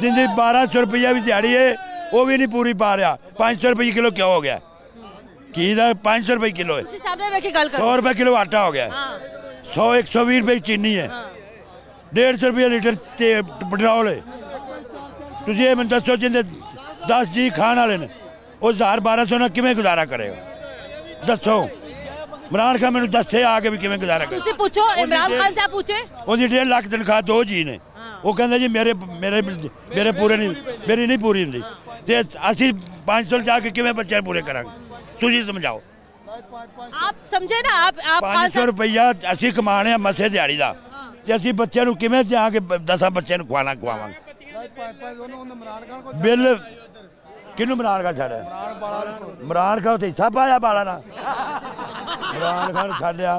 जिंदी 1200 रुपया भी दिहाड़ी है वो भी नहीं पूरी पा रहा 500 रुपये किलो क्या हो गया कि 500 रुपये किलो है 100 रुपये किलो आटा हो गया 100-120 रुपये चीनी है 150 रुपये लीटर पेट्रोल है तुझे मैं दसो जिंदे 10 जी खाने वाले ने वो 1000-1200 ना किमें गुजारा करेगा दसो इमरान खान मैंने दसे आके भी किमें गुजारा करे
तुसी पूछो इमरान खान साहब पूछे
ਉਹਦੀ 1.5 ਲੱਖ ਤਨਖਾਹ 2 ਜੀ ਨੇ ਉਹ ਕਹਿੰਦਾ ਜੀ ਮੇਰੇ ਪੂਰੇ ਨਹੀਂ ਮੇਰੀ ਨਹੀਂ ਪੂਰੀ ਹੁੰਦੀ ਤੇ ਅਸੀਂ 500 ਜਾ ਕੇ ਕਿਵੇਂ ਬੱਚੇ ਪੂਰੇ ਕਰਾਂਗੇ ਤੁਸੀਂ ਸਮਝਾਓ
आप समझे ना आप
500 ਰੁਪਇਆ ਅਸੀਂ ਕਮਾਣੇ ਆ ਮਸੇ ਦਿਹਾੜੀ ਦਾ ਤੇ ਅਸੀਂ ਬੱਚਿਆਂ ਨੂੰ ਕਿਵੇਂ ਜਾ ਕੇ 10 ਬੱਚਿਆਂ ਨੂੰ ਖਵਾਵਾਂਗੇ ਬਿੱਲ किनू इमरान खान छाड़िया इमरान खान हिस्सा पाया बाला ना इमरान खान छाड़िया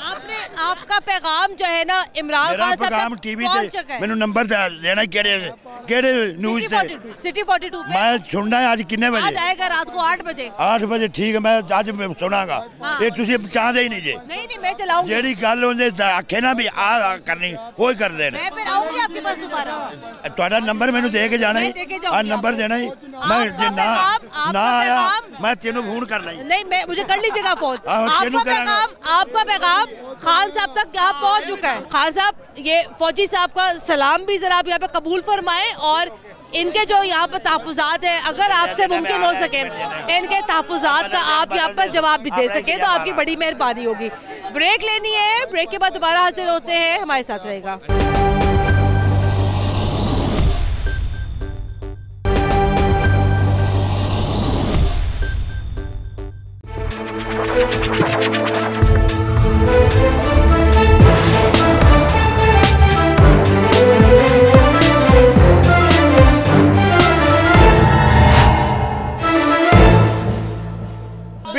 आपने आपका पैगाम जो है ना इमरान खान साहब
टीवी पे मैंने नंबर देना केड़े न्यूज़ पे
सिटी 42 पे
मैं सुनना है आज कितने बजे
आज आएगा रात को 8 बजे
8 बजे ठीक है मैं आज सुनागा ये तुसी चाहते ही नहीं जे
नहीं मैं चलाऊंगी
जेडी गल होंदे आखे ना भी आ करनी वो ही कर देना
मैं फिर आऊंगी आपके पास दोबारा
ਤੁਹਾਡਾ ਨੰਬਰ ਮੈਨੂੰ ਦੇ ਕੇ ਜਾਣਾ है आ नंबर देना ही मैं जे ना आया मैं तेनू फोन करना ही
नहीं मैं मुझे कर लीजिएगा फोन आपका पैगाम खान साहब तक यहाँ पहुँच चुका है खान साहब ये फौजी साहब का सलाम भी जरा आप यहाँ पे कबूल फरमाएं और इनके जो यहाँ पर तहफ़्फ़ुज़ात है अगर आपसे मुमकिन हो सके इनके तहफ़्फ़ुज़ात का आप यहाँ पर जवाब भी दे सके तो आपकी बड़ी मेहरबानी होगी। ब्रेक लेनी है ब्रेक के बाद दोबारा हाजिर होते हैं हमारे साथ रहेगा।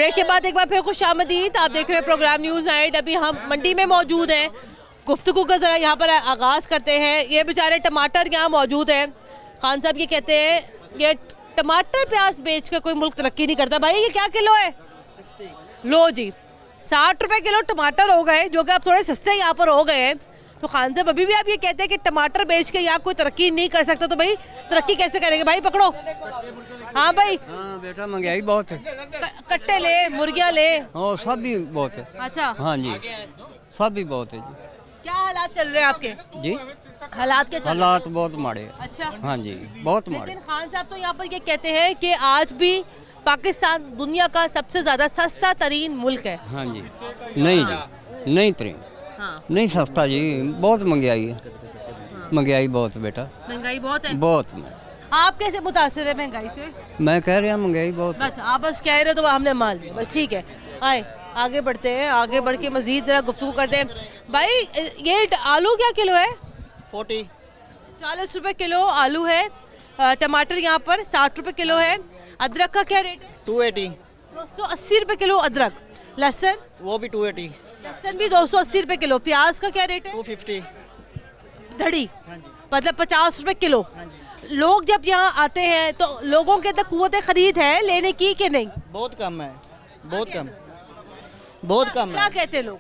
ब्रेक के बाद एक बार फिर खुशामदीद। आप देख रहे हैं प्रोग्राम न्यूज़ नाइट। अभी हम मंडी में मौजूद हैं। गुफ्तगू का ज़रा यहाँ पर आगाज़ करते हैं। ये बेचारे टमाटर यहाँ मौजूद हैं। खान साहब ये कहते हैं ये टमाटर प्याज बेच कर कोई मुल्क तरक्की नहीं करता। भाई ये क्या किलो है? 60। लो जी 60 रुपये किलो टमाटर हो गए, जो कि अब थोड़े सस्ते यहाँ पर हो गए हैं। तो खान साहब अभी भी आप ये कहते हैं कि टमाटर बेच के यहाँ कोई तरक्की नहीं कर सकता, तो भाई तरक्की कैसे करेंगे? भाई पकड़ो। हाँ भाई।
हाँ बेटा महंगाई बहुत है।
कट्टे ले, मुर्गियाँ ले,
हाँ सब भी बहुत है।
अच्छा
हाँ जी सब भी बहुत है जी।
क्या हालात चल रहे हैं आपके?
जी
हालात के
हालात बहुत माड़े हैं।
अच्छा
हाँ जी बहुत माड़े।
लेकिन खान साहब तो यहाँ पर ये कहते हैं कि आज भी पाकिस्तान दुनिया का सबसे ज्यादा सस्ता तरीन मुल्क है।
हाँ जी नहीं जी नहीं तरीन नहीं सस्ता जी, बहुत महंगाई है। महंगाई बहुत बेटा,
महंगाई बहुत है।
बहुत।
आप कैसे मुतासिर है महंगाई से?
मैं कह रहा महंगाई बहुत।
अच्छा आप बस कह रहे हो तो हमने मान लिया, बस ठीक है। आए आगे बढ़ते हैं, आगे बढ़ के मजीद जरा गुफ्तगू करते हैं। भाई ये आलू क्या किलो है? 40 रुपए किलो आलू है। टमाटर यहाँ पर 60 रुपए किलो है। अदरक का क्या रेट है?
280।
280 रुपए किलो अदरक। लहसुन
वो भी 280।
लहसुन भी 280 रुपए किलो। प्याज का क्या रेट है?
250
धड़ी, मतलब 50 रुपए किलो। लोग जब यहाँ आते हैं तो लोगों के अंदर कुव्वत खरीद है लेने की कि नहीं?
बहुत कम है, बहुत कम, बहुत कम है।
क्या कहते हैं लोग?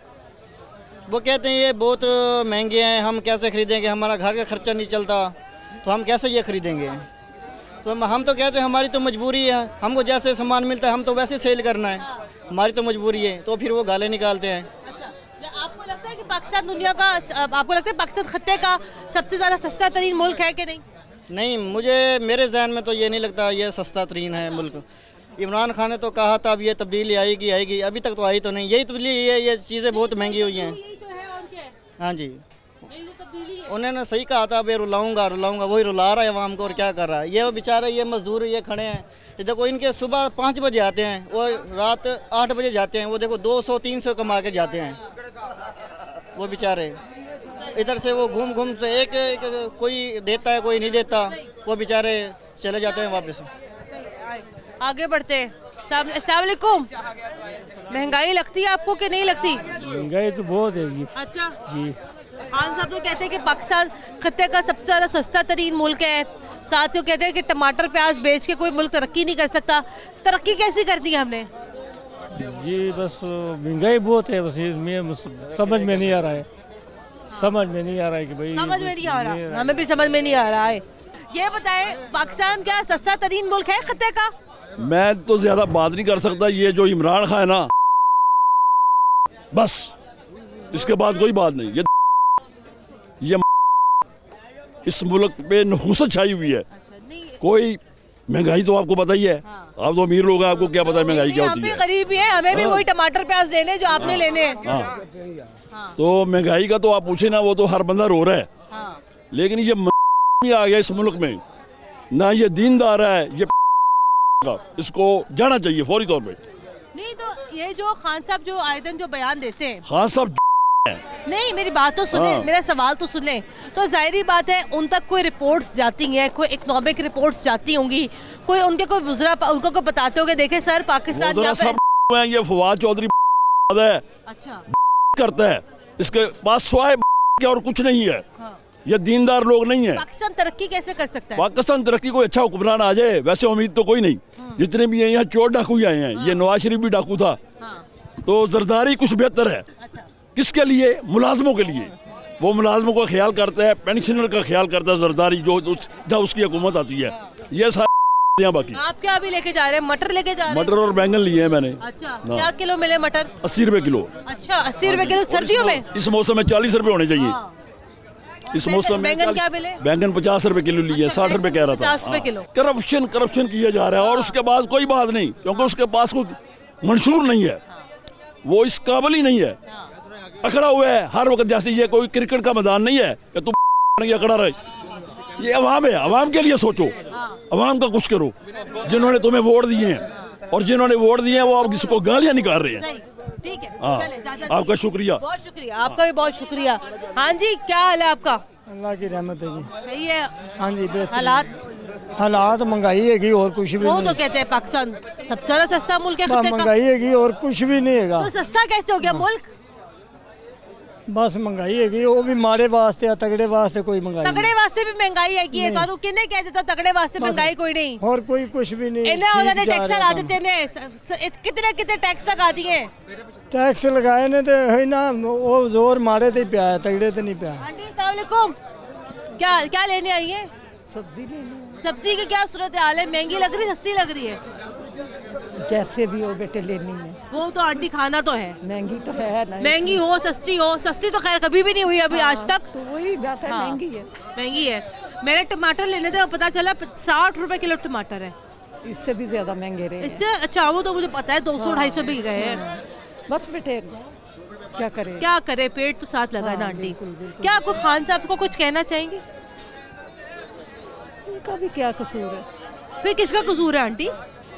वो कहते हैं ये बहुत महंगे हैं, हम कैसे खरीदेंगे, हमारा घर का खर्चा नहीं चलता, तो हम कैसे ये खरीदेंगे। तो हम तो कहते हैं हमारी तो मजबूरी है, हमको जैसे सामान मिलता है हम तो वैसे सेल करना है, हमारी तो मजबूरी है। तो फिर वो गाले निकालते हैं।
आपको लगता है कि पाकिस्तान दुनिया का, आपको लगता है पाकिस्तान खत्ते का सबसे ज़्यादा सस्ता तरीन मुल्क है कि नहीं?
नहीं, मेरे जहन में तो ये नहीं लगता ये सस्ता तरीन है मुल्क। इमरान खान ने तो कहा था अब ये तब्दीली आएगी, अभी तक तो आई तो नहीं। यही तब्दीली है, ये चीज़ें बहुत महंगी हुई हैं। हाँ जी, उन्होंने सही कहा था अब रुलाऊंगा, वही रुला रहा है आवाम को और क्या कर रहा है। ये बेचारे ये मजदूर ये खड़े हैं, ये देखो इनके सुबह 5 बजे आते हैं और रात 8 बजे जाते हैं। वो देखो 200-300 कमा के जाते हैं वो बेचारे। इधर से वो घूम से एक कोई देता है कोई नहीं देता, वो बेचारे चले जाते हैं वापस।
आगे बढ़ते हैं। अस्सलाम वालेकुम। महंगाई लगती है आपको कि नहीं लगती?
महंगाई तो बहुत है जी।
अच्छा
जी।
खान साहब तो कहते हैं कि पाकिस्तान खत्ते का सबसे ज़्यादा सस्ता तरीन मुल्क है। साथ ही कहते हैं कि टमाटर प्याज बेच के कोई मुल्क तरक्की नहीं कर सकता। तरक्की कैसी कर दी है हमने?
जी बस महंगाई बहुत है, बस समझ में नहीं आ रहा है, समझ में नहीं आ रहा है कि भाई
समझ में नहीं आ रहा, हमें भी समझ में नहीं आ रहा है। ये बताएं पाकिस्तान क्या सस्ता तरीन मुल्क है खत्ते का?
मैं तो ज्यादा बात नहीं कर सकता। ये जो इमरान खान है ना, बस इसके बाद कोई बात नहीं। ये इस मुल्क पे नहुसत छाई हुई है। कोई महंगाई तो आपको पता ही है। आप तो अमीर लोग हैं, आपको क्या पता है महंगाई क्या होती है।
गरीब ही है, हमें भी वही टमाटर प्याज देने जो आपने लेने हैं।
तो महंगाई का तो आप पूछे ना, वो तो हर बंदा रो रहा है। लेकिन ये आ गया इस मुल्क में, ना ये दीनदार है, ये इसको जाना चाहिए फौरी तौर पे।
नहीं तो ये जो खान साहब जो आयदन जो बयान देते हैं,
खान साहब
नहीं मेरी बात तो सुने, मेरा सवाल तो सुने। तो जाहिर बात है उन तक कोई रिपोर्ट्स जाती हैं, कोई इकोनॉमिक रिपोर्ट्स जाती होंगी, कोई उनके कोई वुज़रा उनको कोई बताते होंगे देखे सर पाकिस्तान
ये फवाद चौधरी है,
अच्छा
करता है, इसके पास स्वाय क्या और कुछ नहीं है। ये दीनदार लोग नहीं है।
पाकिस्तान तरक्की कैसे कर सकता है?
पाकिस्तान तरक्की कोई अच्छा हुक्मरान आ जाए, वैसे उम्मीद तो कोई नहीं। जितने भी यहाँ चोर डाकू आए हैं, ये नवाज शरीफ भी डाकू था, तो जरदारी कुछ बेहतर है। किसके लिए? मुलाजमों के लिए। वो मुलाजमों का ख्याल करता है, पेंशनर का ख्याल करता है जरदारी जब उसकी हुकूमत आती है। ये सारे बाकी।
आप क्या अभी लेके जा रहे हैं? मटर लेके जा रहे हैं?
मटर और बैंगन लिए हैं मैंने।
अच्छा क्या किलो मिले मटर?
80 रुपए किलो।
अच्छा 80 रुपए किलो सर्दियों में?
इस मौसम में 40 रुपए होने चाहिए। इस मौसम में
बैंगन क्या मिले?
बैंगन 50 रुपए किलो लिए, 60 रुपए कह रहा था।
50 रुपए किलो।
करप्शन किया जा रहा है और उसके बाद कोई बात नहीं, क्योंकि उसके पास कोई मंशूर नहीं है, वो इस काबिल ही नहीं है। अखड़ा हुआ है हर वक्त, जैसे ये कोई क्रिकेट का मैदान नहीं है कि तुम अखड़ा रहे। ये अवाम है, अवाम के लिए सोचो, अवाम का कुछ करो। जिन्होंने तुम्हें वोट दिए हैं और जिन्होंने वोट दिए हैं वो अब किसी को गालियां निकाल रहे हैं।
ठीक है,
आपका शुक्रिया।
बहुत शुक्रिया, आपका भी बहुत शुक्रिया। हाँ जी क्या हाल है आपका?
अल्लाह की रहमत है जी।
सही है।
हाँ जी
हालात
हालात महंगाई हैगी और कुछ भी
वो
नहीं।
तो कहते हैं पाकिस्तान सबसे ज्यादा सस्ता मुल्क है।
महंगाई हैगी और कुछ भी नहीं हैगा।
तो सस्ता कैसे हो गया मुल्क?
बस महंगाई हैगी, वो भी माड़े वास्ते है, तगड़े वास्ते कोई महंगाई
तगड़े वास्ते भी महंगाई हैगी है। तो किन्ने कह देता तगड़े वास्ते महंगाई कोई नहीं
और कोई कुछ भी नहीं।
इन्हें टैक्स लगा देते ने, कितने कितने टैक्स लगा दिए।
टैक्स लगाए ने तो है ना, वो जोर मारे तो पिया है, तगड़े तो नहीं पिया।
आंटी अस्सलाम वालेकुम, क्या क्या लेने आई है?
सब्जी लेनी।
सब्जी की क्या सूरत हाल है? महंगी लग रही, सस्ती लग रही है?
जैसे भी हो बेटे लेनी है।
वो तो आंटी खाना तो है,
महंगी तो है ना।
महंगी हो सस्ती हो, सस्ती तो खैर कभी भी नहीं हुई अभी आज तक।
तो वही बात है, महंगी है।
महंगी है। मैंने टमाटर लेने थे, पता चला 60 रुपए किलो टमाटर है।
इससे भी ज्यादा महंगे रहे।
इससे अच्छा, वो तो मुझे पता है 200-250 भी गए हैं।
बस बेटे क्या करे,
क्या करे, पेट तो साथ लगा है ना आंटी। क्या आपको खान साहब को कुछ कहना चाहेंगे?
उनका भी क्या कसूर है?
फिर किसका कसूर है आंटी?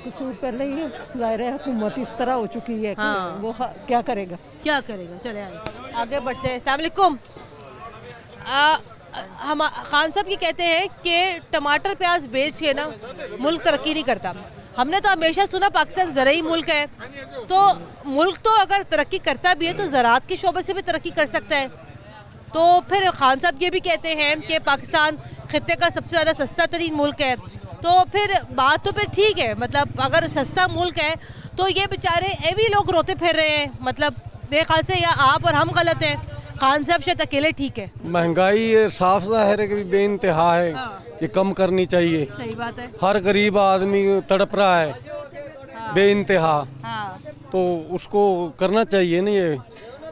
कसूर पहले ही जाहिर है, हुकूमत इस तरह हो चुकी है।
हाँ।
वो क्या करेगा?
क्या करेगा? चले आगे बढ़ते हैं। अस्सलाम वालेकुम। हम खान साहब ये कहते हैं कि टमाटर प्याज बेच के ना मुल्क तरक्की नहीं करता। हमने तो हमेशा सुना पाकिस्तान ज़राई मुल्क है, तो मुल्क तो अगर तरक्की करता भी है तो ज़राअत के शोबे से भी तरक्की कर सकता है। तो फिर खान साहब ये भी कहते हैं कि पाकिस्तान खित्ते का सबसे ज़्यादा सस्ता तरीन मुल्क है। तो फिर बात तो फिर ठीक है, मतलब अगर सस्ता मुल्क है तो ये बेचारे भी लोग रोते फिर रहे हैं। मतलब मेरे ख्याल से या आप और हम गलत हैं, खान साहब शायद अकेले ठीक है।
महंगाई साफ ज़ाहिर है कि बेइंतहा है। ये कम करनी चाहिए।
सही बात है।
हर गरीब आदमी तड़प रहा है बेइंतहा, तो उसको करना चाहिए ना। ये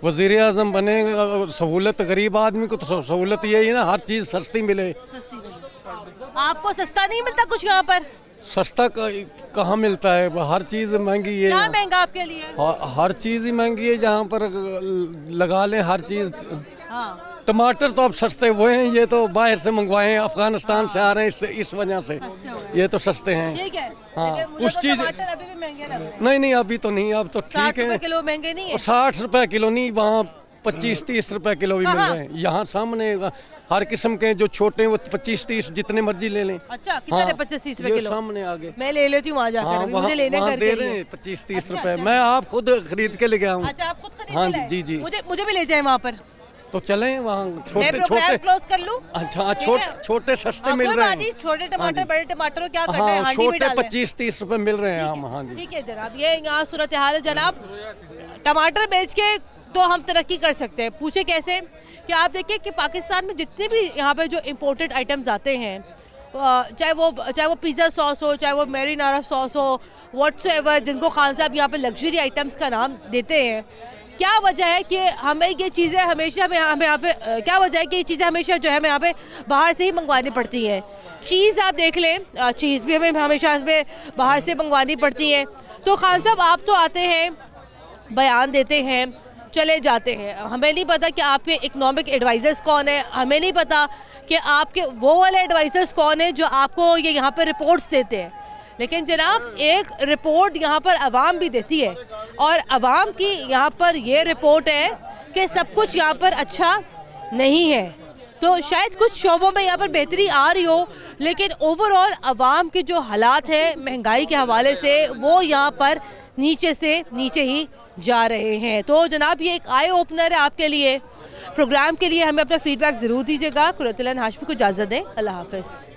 वज़ीर आज़म बने, सहूलत गरीब आदमी को तो सहूलत यही है ना, हर चीज़ सस्ती मिले।
आपको सस्ता नहीं मिलता कुछ यहाँ पर?
सस्ता कहाँ मिलता है, हर चीज़ महंगी है।
क्या महंगा आपके लिए?
हर चीज़ ही महंगी है। जहाँ पर लगा लें हर चीज़। टमाटर तो अब सस्ते हुए हैं, ये तो बाहर से मंगवाए हैं, अफगानिस्तान से आ रहे हैं, इस वजह से ये तो सस्ते हैं।
ठीक है।
हाँ, कुछ चीज़
अभी भी महंगे लग रहे हैं।
नहीं अभी तो नहीं, अब तो ठीक है।
60 रुपए किलो महंगे नहीं है?
60 रुपए किलो नहीं, वहाँ 25-30 रुपए किलो भी मिल रहे हैं। यहाँ सामने हर किस्म के जो छोटे हैं वो 25-30 जितने मर्जी ले लें।
अच्छा, कितने 25-30 रुपए किलो?
सामने आगे
मैं ले लेती हूँ वहाँ जाकर। मुझे लेने घर के लिए
25-30 रुपए। मैं आप खुद खरीद के ले गया हूँ।
अच्छा, आप खुद खरीद?
हाँ जी।
मुझे भी ले जाए वहाँ पर।
तो चलें वहाँ, छोटे
क्लोज कर लूँ?
अच्छा, छोटे सस्ते मिल रहे हैं।
छोटे टमाटर बड़े टमाटर क्या करना है?
हाँ, छोटे 25-30 रुपए मिल रहे हैं। हाँ जी,
ठीक है जनाब। ये यहाँ सूरत हाल है जनाब। टमाटर बेच के तो हम तरक्की कर सकते हैं। पूछे कैसे? कि आप देखिए कि पाकिस्तान में जितने भी यहाँ पे जो इम्पोर्टेड आइटम्स आते हैं, चाहे वो पिज़्ज़ा सॉस हो, चाहे वो मैरिनारा सॉस हो, व्हाट्सएवर, जिनको खान साहब यहाँ पे लग्जरी आइटम्स का नाम देते हैं, क्या वजह है कि हमें ये चीज़ें हमेशा हमें यहाँ पे क्या वजह है कि ये चीज़ें हमेशा जो है हमें यहाँ पे बाहर से ही मंगवानी पड़ती हैं? चीज़ आप देख लें, चीज़ भी हमें हमेशा बाहर से मंगवानी पड़ती है। तो खान साहब आप तो आते हैं, बयान देते हैं, चले जाते हैं, हमें नहीं पता कि आपके इकोनॉमिक एडवाइज़र्स कौन है, हमें नहीं पता कि आपके वो वाले एडवाइज़र्स कौन है जो आपको ये यहाँ पर रिपोर्ट्स देते हैं। लेकिन जनाब एक रिपोर्ट यहाँ पर अवाम भी देती है, और अवाम की यहाँ पर ये रिपोर्ट है कि सब कुछ यहाँ पर अच्छा नहीं है। तो शायद कुछ शोबों में यहाँ पर बेहतरी आ रही हो, लेकिन ओवरऑल अवाम के जो हालात हैं महंगाई के हवाले से, वो यहाँ पर नीचे से नीचे ही जा रहे हैं। तो जनाब ये एक आई ओपनर है आपके लिए, प्रोग्राम के लिए। हमें अपना फीडबैक ज़रूर दीजिएगा। कुरतुल ऐन हाशमी को इजाज़त दें। अल्लाह हाफ़िज़।